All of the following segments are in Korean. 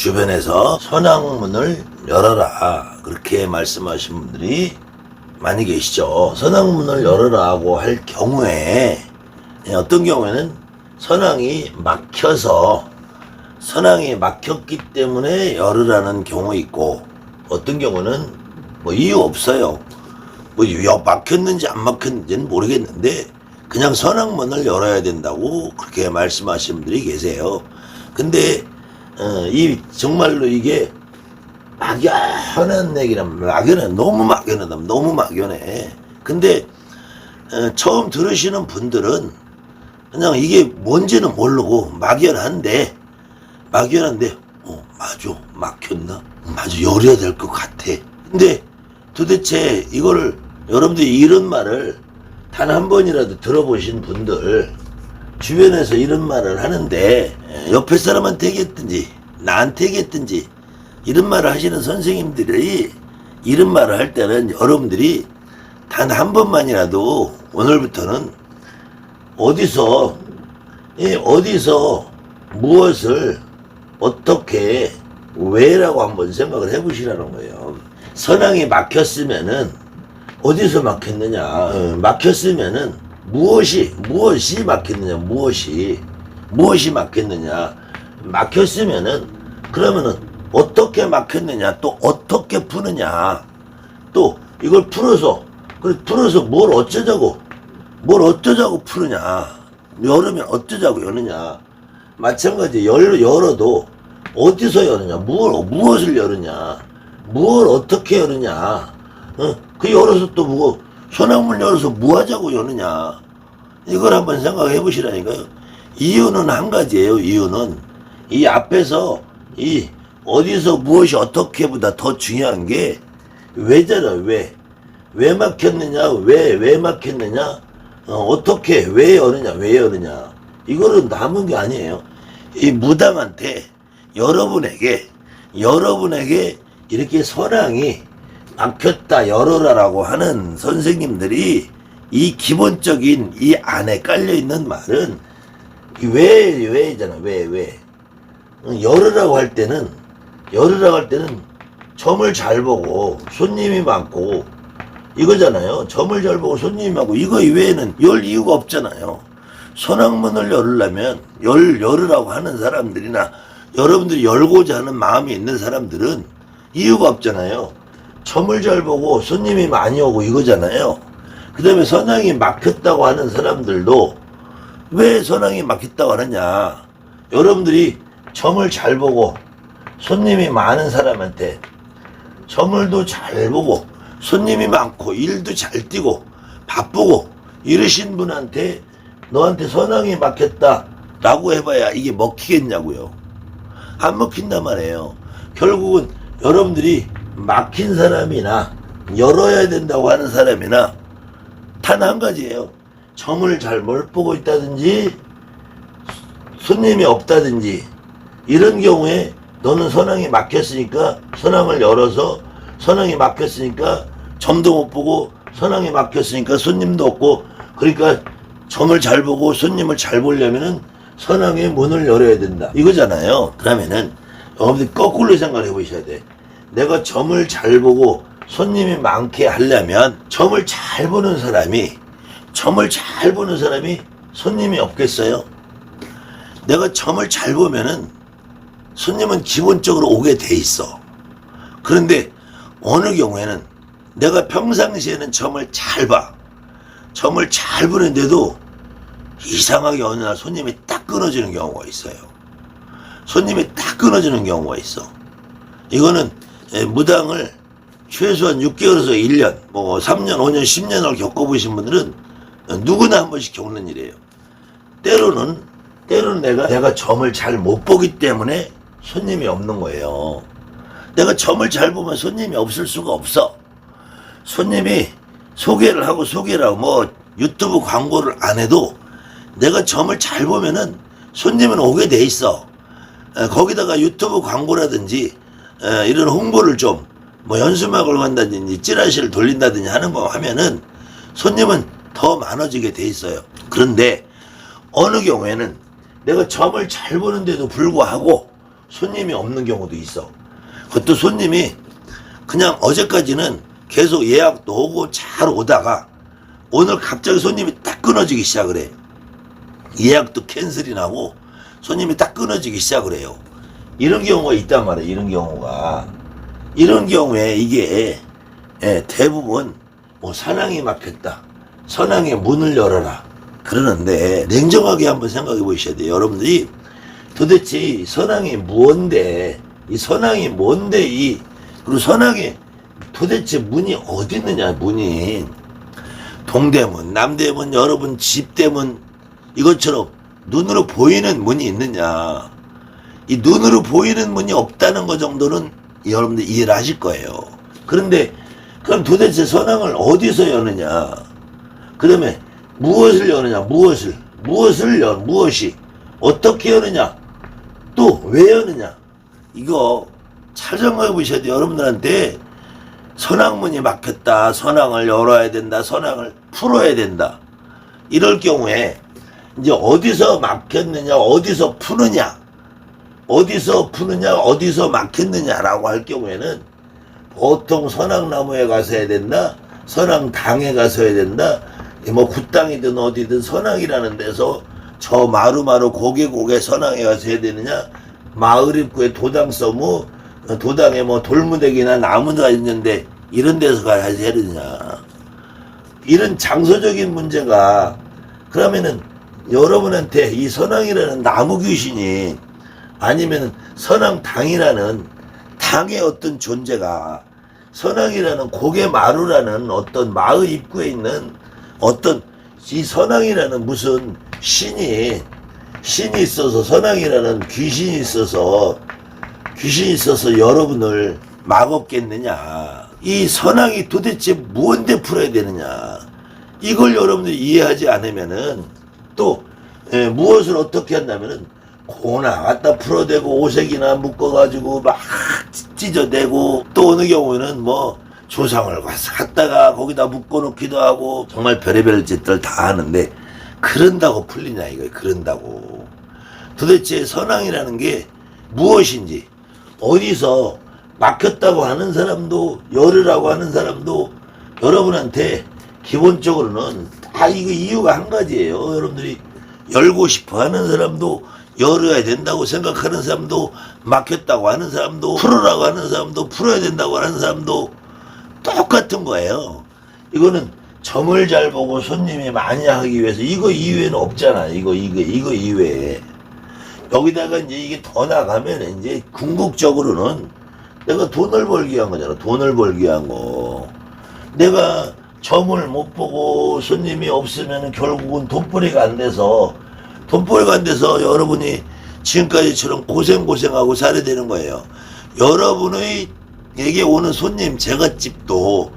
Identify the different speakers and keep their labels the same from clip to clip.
Speaker 1: 주변에서 선악문을 열어라 그렇게 말씀하신 분들이 많이 계시죠. 선악문을 열어라고 할 경우에 어떤 경우에는 선악이 막혔기 때문에 열으라는 경우 있고, 어떤 경우는 뭐 이유 없어요. 뭐 막혔는지 안 막혔는지는 모르겠는데 그냥 선악문을 열어야 된다고 그렇게 말씀하시는 분들이 계세요. 근데 이 정말로 이게 막연한 얘기란 너무 막연해. 근데 처음 들으시는 분들은 그냥 이게 뭔지는 모르고 막연한데 맞아, 막혔나? 맞아, 열어야 될 것 같아. 근데 도대체 이거를 여러분들이 이런 말을 단 한 번이라도 들어보신 분들, 주변에서 이런 말을 하는데 옆에 사람한테 얘기했든지 나한테 얘기했든지 이런 말을 하시는 선생님들이 이런 말을 할 때는 여러분들이 단 한 번만이라도 오늘부터는 어디서 무엇을 어떻게 왜라고 한번 생각을 해보시라는 거예요. 선악이 막혔으면은 어디서 막혔느냐? 막혔으면은 무엇이 막혔느냐? 무엇이 막혔느냐? 막혔으면은 그러면은 어떻게 막혔느냐? 또 어떻게 푸느냐? 또 이걸 풀어서 뭘 어쩌자고 푸느냐? 열으면 어쩌자고 여느냐? 마찬가지 열어도 어디서 여느냐? 무엇을 여느냐? 뭘 어떻게 여느냐? 그 열어서 또 선악문 열어서 하자고 여느냐? 이걸 한번 생각해 보시라니까요. 이유는 한 가지예요. 이유는 이 앞에서 이 어디서 무엇이 어떻게보다 더 중요한 게 왜잖아. 왜 막혔느냐? 왜 막혔느냐? 어떻게 왜 여느냐? 이거는 남은 게 아니에요. 이 무당한테 여러분에게 이렇게 선악이 막혔다 열어라라고 하는 선생님들이 이 기본적인 이 안에 깔려 있는 말은 왜잖아. 왜 열으라고 할 때는 점을 잘 보고 손님이 많고 이거잖아요. 점을 잘 보고 손님이 많고 이거 이외에는 열 이유가 없잖아요. 선악문을 열으려면 열으라고 하는 사람들이나 여러분들이 열고자 하는 마음이 있는 사람들은 이유가 없잖아요. 점을 잘 보고 손님이 많이 오고 이거잖아요. 그 다음에 선악이 막혔다고 하는 사람들도 왜 선악이 막혔다고 하느냐? 여러분들이 점을 잘 보고 손님이 많은 사람한테 점을도 잘 보고 손님이 많고 일도 잘 뛰고 바쁘고 이러신 분한테 너한테 선악이 막혔다 라고 해봐야 이게 먹히겠냐고요. 안 먹힌단 말이에요. 결국은 여러분들이 막힌 사람이나 열어야 된다고 하는 사람이나 단 한 가지예요. 점을 잘 못 보고 있다든지 손님이 없다든지 이런 경우에 너는 선악이 막혔으니까 선악을 열어서 선악이 막혔으니까 점도 못 보고 선악이 막혔으니까 손님도 없고 그러니까 점을 잘 보고 손님을 잘 보려면은 선악의 문을 열어야 된다 이거잖아요. 그러면은 여러분들 거꾸로 생각해 보셔야 돼. 내가 점을 잘 보고 손님이 많게 하려면 점을 잘 보는 사람이 손님이 없겠어요? 내가 점을 잘 보면은 손님은 기본적으로 오게 돼 있어. 그런데 어느 경우에는 내가 평상시에는 점을 잘 봐. 점을 잘 보는데도 이상하게 어느 날 손님이 딱 끊어지는 경우가 있어요. 이거는 무당을 최소한 6개월에서 1년, 3년, 5년, 10년을 겪어보신 분들은 누구나 한 번씩 겪는 일이에요. 때로는 내가 점을 잘 못 보기 때문에 손님이 없는 거예요. 내가 점을 잘 보면 손님이 없을 수가 없어. 손님이 소개를 하고 유튜브 광고를 안 해도 내가 점을 잘 보면은 손님은 오게 돼 있어. 거기다가 유튜브 광고라든지 이런 홍보를 좀 연수막을 간다든지 찌라시를 돌린다든지 하는 거 하면은 손님은 더 많아지게 돼 있어요. 그런데 어느 경우에는 내가 점을 잘 보는데도 불구하고 손님이 없는 경우도 있어. 그것도 손님이 그냥 어제까지는 계속 예약도 오고 잘 오다가 오늘 갑자기 손님이 딱 끊어지기 시작을 해. 예약도 캔슬이 나고 손님이 딱 끊어지기 시작을 해요. 이런 경우가 있단 말이에요. 이런 경우가. 이런 경우에 이게 대부분 뭐 선왕이 막혔다. 선왕의 문을 열어라. 그러는데 냉정하게 한번 생각해 보셔야 돼요. 여러분들이 도대체 이 선왕이 뭔데, 이 선왕이 뭔데, 그리고 선왕이 도대체 문이 어디 있느냐, 문이. 동대문, 남대문, 여러분 집대문, 이것처럼 눈으로 보이는 문이 있느냐. 이 눈으로 보이는 문이 없다는 것 정도는 여러분들 이해를 하실 거예요. 그런데 그럼 도대체 선왕을 어디서 여느냐. 그 다음에 무엇을 여느냐, 무엇이 어떻게 여느냐, 또 왜 여느냐. 이거 잘 생각해 보셔야 돼요. 여러분들한테 선왕문이 막혔다, 선왕을 열어야 된다, 선왕을 풀어야 된다, 이럴 경우에 이제 어디서 막혔느냐, 어디서 푸느냐, 어디서 막혔느냐라고 할 경우에는 보통 선왕나무에 가서 해야 된다, 선왕당에 가서 해야 된다, 뭐 굿당이든 어디든 선왕이라는 데서 저 마루마루 고개 선왕에 가서 해야 되느냐, 마을 입구에 도당 써무, 도당에 뭐 돌무대기나 나무가 있는데 이런 데서 가야 해야 되느냐. 이런 장소적인 문제가, 그러면은 여러분한테 이 선왕이라는 나무 귀신이, 아니면 선왕당이라는 당의 어떤 존재가, 선왕이라는 고개 마루라는 어떤 마을 입구에 있는 어떤 이 선왕이라는 무슨 신이 있어서, 선왕이라는 귀신이 있어서 여러분을 막었겠느냐. 이 선왕이 도대체 뭔데 풀어야 되느냐. 이걸 여러분들이 이해하지 않으면은 또 무엇을 어떻게 한다면은 고나 갖다 풀어대고 오색이나 묶어가지고 막 찢어대고, 또 어느 경우에는 뭐 조상을 갖다가 거기다 묶어놓기도 하고 정말 별의별 짓들 다 하는데, 그런다고 풀리냐 이거예요. 그런다고. 도대체 선왕이라는 게 무엇인지, 어디서 막혔다고 하는 사람도, 열으라고 하는 사람도 여러분한테 기본적으로는 다 이거 이유가 한 가지예요. 여러분들이 열고 싶어 하는 사람도, 열어야 된다고 생각하는 사람도, 막혔다고 하는 사람도, 풀으라고 하는 사람도, 풀어야 된다고 하는 사람도 똑같은 거예요. 이거는 점을 잘 보고 손님이 많이 하기 위해서 이거 이외에는 없잖아. 이거 이외에. 여기다가 이제 이게 더 나가면 이제 궁극적으로는 내가 돈을 벌기 위한 거잖아. 돈을 벌기 위한 거. 내가 점을 못 보고 손님이 없으면 결국은 돈벌이가 안 돼서 여러분이 지금까지처럼 고생하고 살아야 되는 거예요. 여러분에게 오는 손님, 제갓집도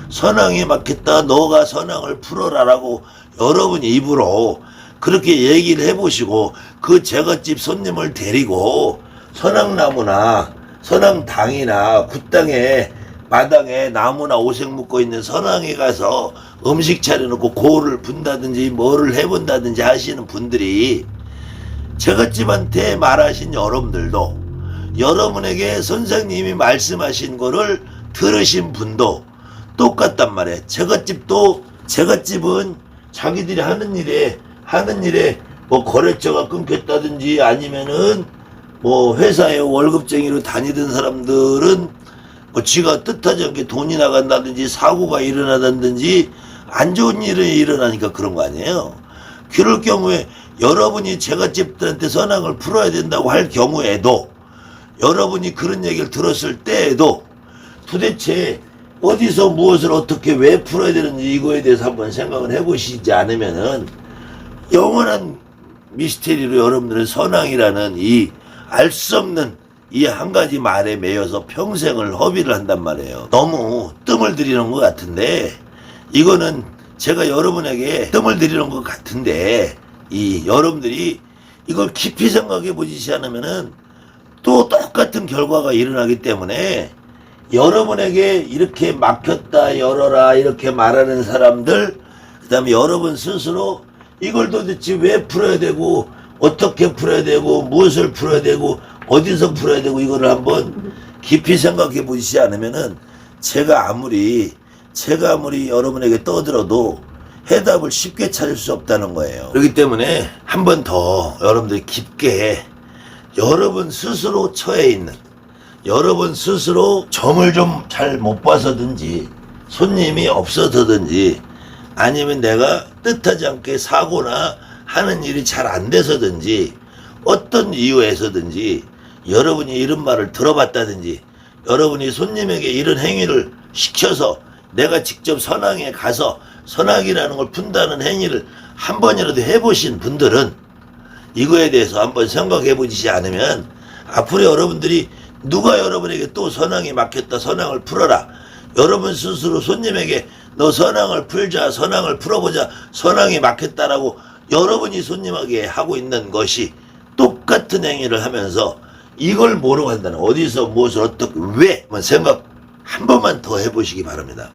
Speaker 1: 선왕이 막혔다, 너가 선왕을 풀어라라고 여러분이 입으로 그렇게 얘기를 해보시고, 그 제갓집 손님을 데리고 선왕나무나 선왕당이나 굿당에 마당에 나무나 오색 묶어 있는 선왕에 가서 음식 차려놓고 고를 분다든지 뭐를 해본다든지 하시는 분들이, 제갓집한테 말하신 여러분들도, 여러분에게 선생님이 말씀하신 거를 들으신 분도 똑같단 말이에요. 제갓집은 자기들이 하는 일에 뭐 거래처가 끊겼다든지, 아니면은 뭐 회사에 월급쟁이로 다니던 사람들은 뭐 지가 뜻하지 않게 돈이 나간다든지 사고가 일어나다든지 안 좋은 일이 일어나니까 그런 거 아니에요. 그럴 경우에 여러분이 제갓집들한테 선왕을 풀어야 된다고 할 경우에도, 여러분이 그런 얘기를 들었을 때에도 도대체 어디서 무엇을 어떻게 왜 풀어야 되는지 이거에 대해서 한번 생각을 해보시지 않으면은 영원한 미스테리로 여러분들은 선왕이라는 이 알 수 없는 이 한 가지 말에 매여서 평생을 허비를 한단 말이에요. 너무 뜸을 들이는 것 같은데, 이거는 제가 여러분에게 뜸을 들이는 것 같은데, 이 여러분들이 이걸 깊이 생각해 보시지 않으면은 또 똑같은 결과가 일어나기 때문에, 여러분에게 이렇게 막혔다, 열어라 이렇게 말하는 사람들, 그 다음에 여러분 스스로 이걸 도대체 왜 풀어야 되고 어떻게 풀어야 되고 무엇을 풀어야 되고 어디서 풀어야 되고 이거를 한번 깊이 생각해 보시지 않으면은 제가 아무리 여러분에게 떠들어도 해답을 쉽게 찾을 수 없다는 거예요. 그렇기 때문에 한 번 더 여러분들이 깊게 여러분 스스로 처해 있는, 여러분 스스로 점을 좀 잘 못 봐서든지 손님이 없어서든지 아니면 내가 뜻하지 않게 사고나 하는 일이 잘 안 돼서든지 어떤 이유에서든지 여러분이 이런 말을 들어봤다든지 여러분이 손님에게 이런 행위를 시켜서 내가 직접 선항에 가서 선악이라는 걸 푼다는 행위를 한 번이라도 해보신 분들은 이거에 대해서 한번 생각해 보시지 않으면 앞으로 여러분들이 누가 여러분에게 또 선항이 막혔다 선항을 풀어라 여러분 스스로 손님에게 너 선항을 풀자 선항을 풀어보자 선항이 막혔다라고 여러분이 손님에게 하고 있는 것이 똑같은 행위를 하면서 이걸 모르고 한다는 어디서 무엇을 어떻게 왜 생각 한 번만 더 해보시기 바랍니다.